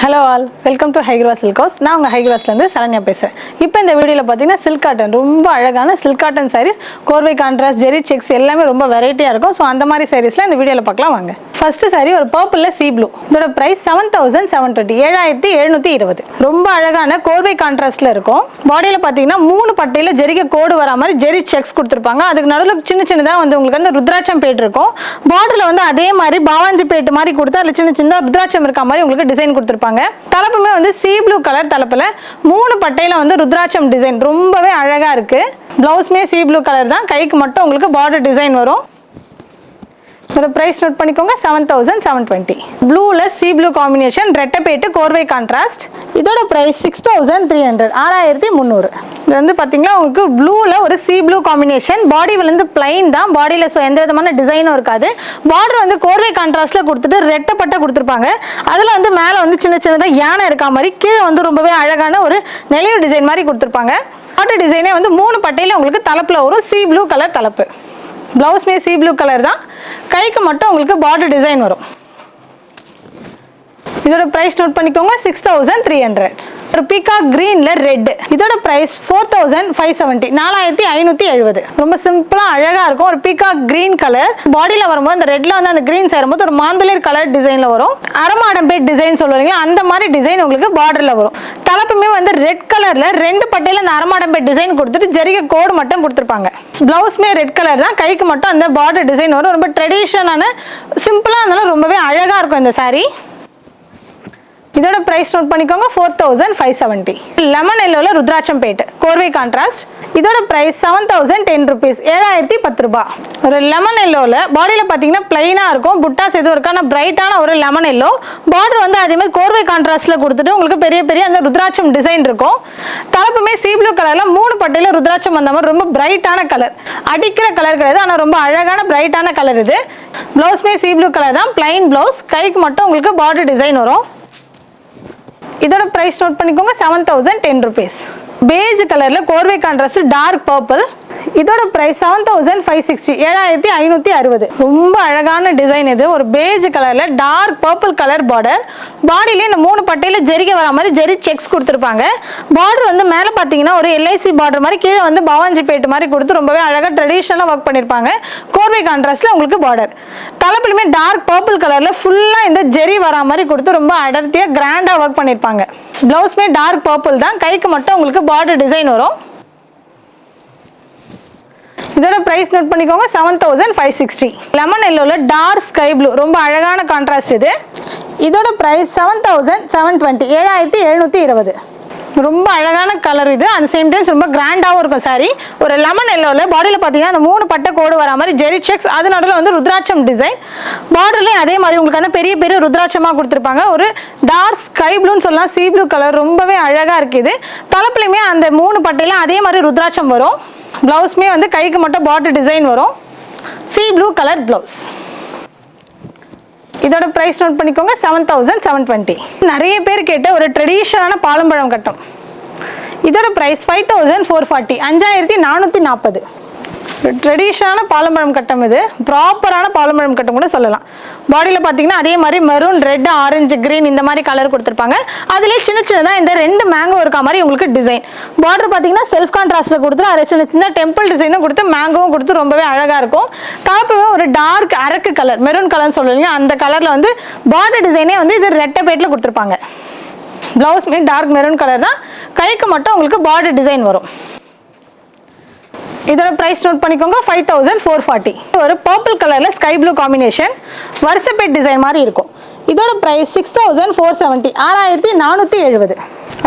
Hello all, welcome to Hygras Silk House. நான் உங்க ஹைகிராஸ்ல இருந்து சரண்யா பேசுறேன். இப்போ இந்த வீடியோல பாத்தீங்கன்னா silk cotton ரொம்ப அழகான silk cotton sarees, கோர்வை கான்ட்ராஸ்ட், ஜெரி செக்ஸ் எல்லாமே ரொம்ப வெரைட்டியா இருக்கும். சோ அந்த மாதிரி sareesல இந்த வீடியோல பார்க்கலாம் வாங்க. ஃபர்ஸ்ட் saree ஒரு பர்பிள்ல sea blue. இதோட பிரைஸ் 7720 7720. ரொம்ப அழகான கோர்வை கான்ட்ராஸ்ட்ல இருக்கும். பாடியில பாத்தீங்கன்னா மூணு பட்டையில ஜெரிக கோடு வரா மாதிரி ஜெரி செக்ஸ் கொடுத்திருப்பாங்க. அதுக்கு நடுவுல சின்ன சின்னதா வந்து உங்களுக்கு அந்த ருத்ராட்சம் பேட் இருக்கும். பார்டர்ல வந்து அதே மாதிரி பாவாஞ்சி பேட் மாதிரி கொடுத்து அதுல சின்ன சின்ன ருத்ராட்சம் இருக்க மாதிரி உங்களுக்கு டிசைன் கொடுத்திருப்பாங்க. தலப்புமே வந்து sea blue கலர் தலப்புல மூணு பட்டையில வந்து ருத்ராட்சம் டிசைன் ரொம்பவே அழகா இருக்கு. ப்ளவுஸ்மே sea blue கலர் தான், கைக்கு மட்டும் உங்களுக்கு பார்டர் டிசைன் வரும். இதோட பிரைஸ் நோட் பண்ணிக்கோங்க 7720. ப்ளூல sea blue காம்பினேஷன், ரெட்டப்பேட்டு கோர்வை கான்ட்ராஸ்ட். இதோட பிரைஸ் 6300 6300. இது வந்து பாத்தீங்கன்னா உங்களுக்கு ப்ளூல ஒரு sea blue காம்பினேஷன், பாடி வந்து பிளைன் தான், பாடியில எந்த விதமான டிசைனும் இருக்காது. பார்டர் வந்து கோர்வை கான்ட்ராஸ்ட்ல கொடுத்துட்டு ரெட்டப்பட்ட கொடுத்துருப்பாங்க. அதுல வந்து மேல வந்து சின்ன சின்னதா யானை இருக்க மாதிரி, கீழே வந்து ரொம்பவே அழகான ஒரு நெளிவு டிசைன் மாதிரி கொடுத்துருப்பாங்க. பார்டர் டிசைனே வந்து மூணு பட்டையில உங்களுக்கு தலப்புல வரும், sea blue கலர் தலப்பு. பிளவுஸ்மே sea blue கலர் தான், கைக்கு மட்டும் உங்களுக்கு பார்டர் டிசைன் வரும். இதோட பிரைஸ் நோட் பண்ணிக்கோங்க 6300. ஒரு பீகாக் கிரீன்ல ரெட், இதோட பிரைஸ் 4570 4570. ரொம்ப சிம்பிளா அழகா இருக்கும். ஒரு பீகாக் கிரீன் கலர், பாடியில வரும்போது அந்த ரெட்ல வந்து அந்த கிரீன் சேரும்போது ஒரு மாந்தளிர் கலர் டிசைன்ல வரும். அரமாடம் பேட் டிசைன் சொல்லுவீங்களா, அந்த மாதிரி டிசைன் உங்களுக்கு பார்டர்ல வரும். தலப்புமே வந்து ரெட் கலர்ல ரெண்டு பட்டையில அந்த அரமாடம் பேட் டிசைன் கொடுத்துட்டு ஜெரிக கோடு மட்டும் கொடுத்துருப்பாங்க. பிளவுஸ்மே ரெட் கலர் தான், கைக்கு மட்டும் அந்த பார்டர் டிசைன் வரும். ரொம்ப ட்ரெடிஷனான சிம்பிளா இருந்தாலும் ரொம்பவே அழகா இருக்கும் இந்த saree. இதோட பிரைஸ் நோட் பண்ணிக்கோங்க 4570. லெமன் எல்லோல ருத்ராட்சம் பேட் கோர்வை கான்ட்ராஸ்ட். இதோட பிரைஸ் 7010 rupees 7010 ரூபாய். ஒரு லெமன் எல்லோல பாடியில பாத்தீங்கன்னா பிளைனா இருக்கும், புட்டாஸ் எதுவும் இருக்கான பிரைட்டான ஒரு லெமன் எல்லோ. பார்டர் வந்து அதே மாதிரி கோர்வை கான்ட்ராஸ்ட்ல கொடுத்துட்டு உங்களுக்கு பெரிய பெரிய அந்த ருத்ராட்சம் டிசைன் இருக்கும். தலப்புமே sea blue கலர்ல மூணு பட்டையில ருத்ராட்சம் வந்த மாதிரி ரொம்ப பிரைட்டான கலர், அடிக்கிற கலர் கிடையாது, ஆனா ரொம்ப அழகான பிரைட்டான கலர் இது. பிளவுஸ்மே sea blue கலர் தான், பிளைன் பிளவுஸ், கைக்கு மட்டும் உங்களுக்கு பார்டர் டிசைன் வரும். இதோட பிரைஸ் நோட் பண்ணிக்கோங்க 7010 rupees. பேஜ் கலர்ல கோர்வை கான்ட்ராஸ்ட் டார்க் பர்பிள். இதோட பிரைஸ் 7560 7560. ரொம்ப அழகான டிசைன் இது. ஒரு பேஜ் கலர்ல டார்க் பர்பிள் கலர் பார்டர், பாடியில இந்த மூணு பட்டையில ஜெரிக வர மாதிரி ஜெரி செக்ஸ் கொடுத்துருப்பாங்க. பார்டர் வந்து மேல பாத்தீங்கன்னா ஒரு LIC பார்டர் மாதிரி, கீழே வந்து பவாஞ்சி பேட் மாதிரி கொடுத்து ரொம்பவே அழகா ட்ரெடிஷனலா ஒர்க் பண்ணிருப்பாங்க. கோர்வை கான்ட்ராஸ்ட்ல உங்களுக்கு பார்டர். தலப்புலுமே டார்க் பர்பிள் கலர்ல ஃபுல்லா இந்த ஜெரி வர மாதிரி கொடுத்து ரொம்ப அடர்த்தியா கிராண்டா ஒர்க் பண்ணிருப்பாங்க. பிளவுஸ்மே டார்க் பர்பிள் தான், கைக்கு மட்டும் உங்களுக்கு பார்டர் டிசைன் வரும். இதோட பிரைஸ் நோட் பண்ணிக்கோங்க 7560. லெமன் எல்லோல டார்க் ஸ்கை ப்ளூ, ரொம்ப அழகான கான்ட்ராஸ்ட் இது. இதோட பிரைஸ் 7720 7720. ரொம்ப அழகான கலர் இது, அந்த சேம் டைம் ரொம்ப கிராண்டாவும் இருக்கும் saree. ஒரு லெமன் எல்லோல பாடியில பாத்தீங்கன்னா அந்த மூணு பட்டை கோடு வர மாதிரி ஜெரி செக்ஸ், அது நடுவில் வந்து ருத்ராட்சம் டிசைன். பார்டர்லயும் அதே மாதிரி உங்களுக்கு அந்த பெரிய பெரிய ருத்ராட்சமா கொடுத்துருப்பாங்க. ஒரு டார்க் ஸ்கை ப்ளூன்னு சொல்லலாம், sea blue கலர் ரொம்பவே அழகா இருக்கு இது. தலப்புலையுமே அந்த மூணு பட்டையில அதே மாதிரி ருத்ராட்சம் வரும். பிளவுஸ்மே வந்து கைக்கு மட்டும் பார்டர் டிசைன் வரும், sea blue கலர் பிளவுஸ். இதோட பிரைஸ் நோட் பண்ணிக்கோங்க 7720. நிறைய பேர் கேட்ட ஒரு ட்ரெடிஷனான பாலம்பழம் கட்டம். இதோட பிரைஸ் 5440 5440. ட்ரெடிஷனான பாலம்பழம் கட்டம் இது, ப்ராப்பரான பாலம்பழம் கட்டம் கூட சொல்லலாம். பாடியில பாத்தீங்கன்னா அதே மாதிரி மெரூன், ரெட், ஆரஞ்சு, கிரீன் இந்த மாதிரி கலர் கொடுத்துருப்பாங்க. அதுலேயே சின்ன சின்னதாக இந்த ரெண்டு மேங்கோ இருக்க மாதிரி உங்களுக்கு டிசைன். பார்டர் பாத்தீங்கன்னா செல்ஃப் கான்ட்ராஸ்ட்ல கொடுத்து அதை சின்ன சின்ன டெம்பிள் டிசைனும் கொடுத்து மேங்கோவும் கொடுத்து ரொம்பவே அழகா இருக்கும். தலப்புமே ஒரு டார்க் அரக்கு கலர், மெரூன் கலர்னு சொல்லுவீங்க, அந்த கலர்ல வந்து பார்டர் டிசைனே வந்து இது ரெட்டை பேட்ல கொடுத்துருப்பாங்க. பிளவுஸ்மே டார்க் மெரூன் கலர் தான், கைக்கு மட்டும் உங்களுக்கு பார்டர் டிசைன் வரும். இதோட பிரைஸ் நோட் பண்ணிக்கோங்க 5440. ஒரு பர்பிள் கலர்ல ஸ்கை ப்ளூ காம்பினேஷன், வருஷப்பேட் டிசைன் மாதிரி இருக்கும். இதோட பிரைஸ் 6470 6470.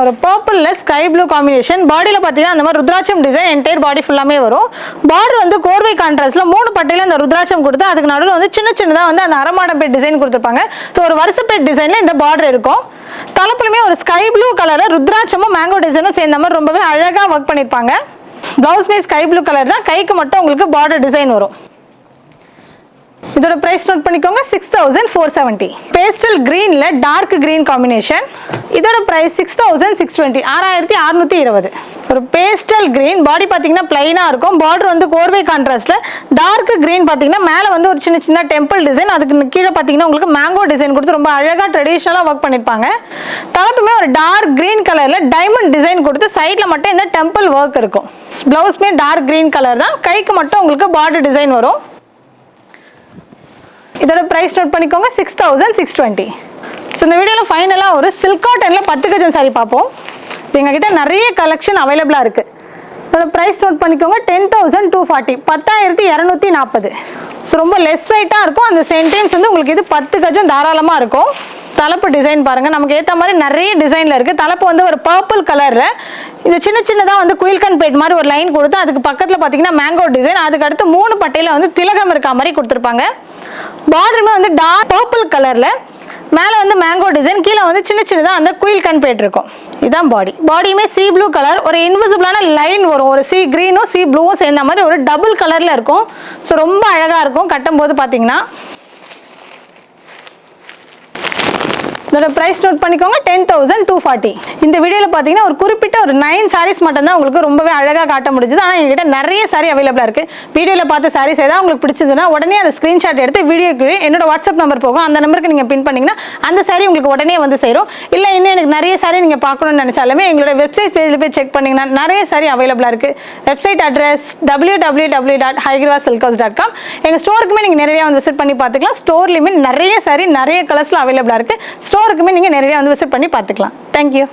ஒரு பர்பிள்ல ஸ்கை ப்ளூ காம்பினேஷன், பாடியில பாத்தீங்கன்னா அந்த மாதிரி ருத்ராட்சம் டிசைன் என்டையர் பாடி ஃபுல்லாமே வரும். பார்டர் வந்து கோர்வை கான்ட்ராஸ்ட்ல மூணு பட்டையில அந்த ருத்ராட்சம் கொடுத்து அதுக்கு நடுவில் வந்து சின்ன சின்னதா வந்து அந்த அரமாடம் பேட் டிசைன் கொடுத்துருப்பாங்க. ஸோ ஒரு வருஷப்பேட் டிசைன்ல இந்த பார்டர் இருக்கும். தலப்புலுமே ஒரு ஸ்கை ப்ளூ கலர்ல ருத்ராட்சமும் மேங்கோ டிசைனும் சேர்ந்த மாதிரி ரொம்பவே அழகா ஒர்க் பண்ணிருப்பாங்க. பிளவுஸ்மே ஸ்கை ப்ளூ கலர் தான், கைக்கு மட்டும் உங்களுக்கு பார்டர் டிசைன் வரும். இதோட பிரைஸ் நோட் பண்ணிக்கோங்க 6470. பேஸ்டல் கிரீன்ல டார்க் கிரீன் காம்பினேஷன். இதோட பிரைஸ் 6620, 6620. ஒரு பேஸ்டல் கிரீன், பாடி பார்த்தீங்கன்னா பிளைனா இருக்கும், பார்டர் வந்து கோர்வை கான்ட்ராஸ்ட்ல. டார்க் கிரீன் பார்த்தீங்கன்னா மேலே வந்து ஒரு சின்ன சின்ன டெம்பிள் டிசைன், அதுக்கு கீழே பார்த்தீங்கன்னா உங்களுக்கு மேங்கோ டிசைன் கொடுத்து ரொம்ப அழகாக ட்ரெடிஷ்னலாக ஒர்க் பண்ணியிருப்பாங்க. தலைப்புமே ஒரு டார்க் கிரீன் கலர்ல டைமண்ட் டிசைன் கொடுத்து சைடில் மட்டும் இந்த டெம்பிள் ஒர்க் இருக்கும். பிளவுஸ்மே டார்க் கிரீன் கலர் தான், கைக்கு மட்டும் உங்களுக்கு பார்டர் டிசைன் வரும். இதோட பிரைஸ் நோட் பண்ணிக்கோங்க 6620. ஸோ இந்த வீடியோவில் ஃபைனலாக ஒரு சில்க் காட்டனில் 10 கஜம் சாரி பார்ப்போம். எங்ககிட்ட நிறைய கலெக்ஷன் அவைலபிளாக இருக்குது. இதோட ப்ரைஸ் நோட் பண்ணிக்கோங்க 10,240, 10,240. ஸோ ரொம்ப லெஸ் வெயிட்டாக இருக்கும். அந்த சென்டென்ஸ் வந்து உங்களுக்கு இது 10 கஜம் தாராளமாக இருக்கும். தலைப்பு டிசைன் பாருங்கள், நமக்கு ஏற்ற மாதிரி நிறைய டிசைனில் இருக்குது. தலைப்பு வந்து ஒரு பர்பிள் கலரில் இது சின்ன சின்னதாக வந்து குயில்கன் பேட் மாதிரி ஒரு லைன் கொடுத்து அதுக்கு பக்கத்தில் பார்த்தீங்கன்னா மேங்கோ டிசைன், அதுக்கு அடுத்து 3 பட்டையில் வந்து திலகம் இருக்கா மாதிரி கொடுத்துருப்பாங்க. பார்டருமே வந்து டார்க் பர்பிள் கலரில், மேலே வந்து மேங்கோ டிசைன், கீழே வந்து சின்ன சின்னதாக அந்த குயில்கன் பேட் இருக்கும். இதுதான் பாடி. பாடியுமே சி ப்ளூ கலர், ஒரு இன்விசிபிளான லைன் வரும், ஒரு சி க்ரீனும் சி ப்ளூவும் சேர்ந்த மாதிரி ஒரு டபுள் கலரில் இருக்கும். ஸோ ரொம்ப அழகாக இருக்கும் கட்டும்போது பார்த்தீங்கன்னா. இதோட ப்ரைஸ் நோட் பண்ணிக்கோங்க 10,240. இந்த வீடியோவில் பார்த்தீங்கன்னா ஒரு குறிப்பிட்ட ஒரு 9 சாரீஸ் மட்டும்தான் உங்களுக்கு ரொம்பவே அழகாக காட்ட முடிஞ்சது. ஆனால் எங்ககிட்ட நிறைய சாரி அவைலபிளாக இருக்குது. வீடியோவில் பார்த்த சாரீஸ் ஏதாவது உங்களுக்கு பிடிச்சதுன்னா உடனே அதை ஸ்க்ரீன்ஷாட் எடுத்து வீடியோக்கு என்னோட வாட்ஸ்அப் நம்பர் போகும், அந்த நம்பருக்கு நீங்கள் பின் பண்ணிங்கன்னா அந்த சாரி உங்களுக்கு உடனே வந்து சேரும். இல்லை இன்னும் எனக்கு நிறைய சாரி நீங்கள் பார்க்கணும்னு நினச்சாலுமே எங்களோட வெப்சைட் பேஜில் போய் செக் பண்ணிங்கன்னா நிறைய சாரி அவைலபிளாக இருக்குது. Website address www.haigravasilkhouse.com. எங்கள் ஸ்டோருக்குமே நீங்கள் நிறைய வந்து விசிட் பண்ணி பார்த்துக்கலாம். ஸ்டோர்லேயுமே நிறைய சாரி நிறைய கலர்ஸில் அவைலபிளாக இருக்குது. ஸ்டோருக்குமே நீங்கள் நிறைய வந்து விசிட் பண்ணி பார்த்துக்கலாம். தேங்க்யூ.